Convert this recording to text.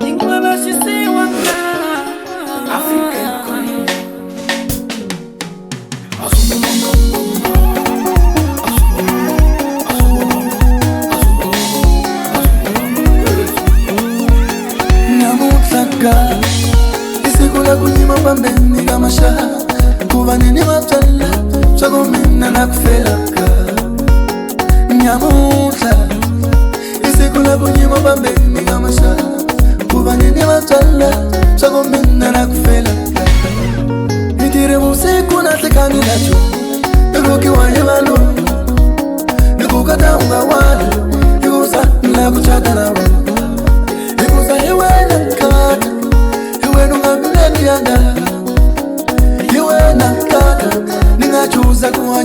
Ingwala Xissiwana, African Quenne. Namutlaka isikula kunyima pambeni kamasha kuva nini vatala swaku mina nakufelaka. Nyamutla isikula kunyima pambeni kamasha kuva nini vatala swaku mina nakufelaka. Itire usiku nahlekani nacho ikukiwaye valo ikukata unga wale ikusa nakuchata nawe ikusa iwena kata iwena ungamileki yanda iwena kata ningachuza kuwa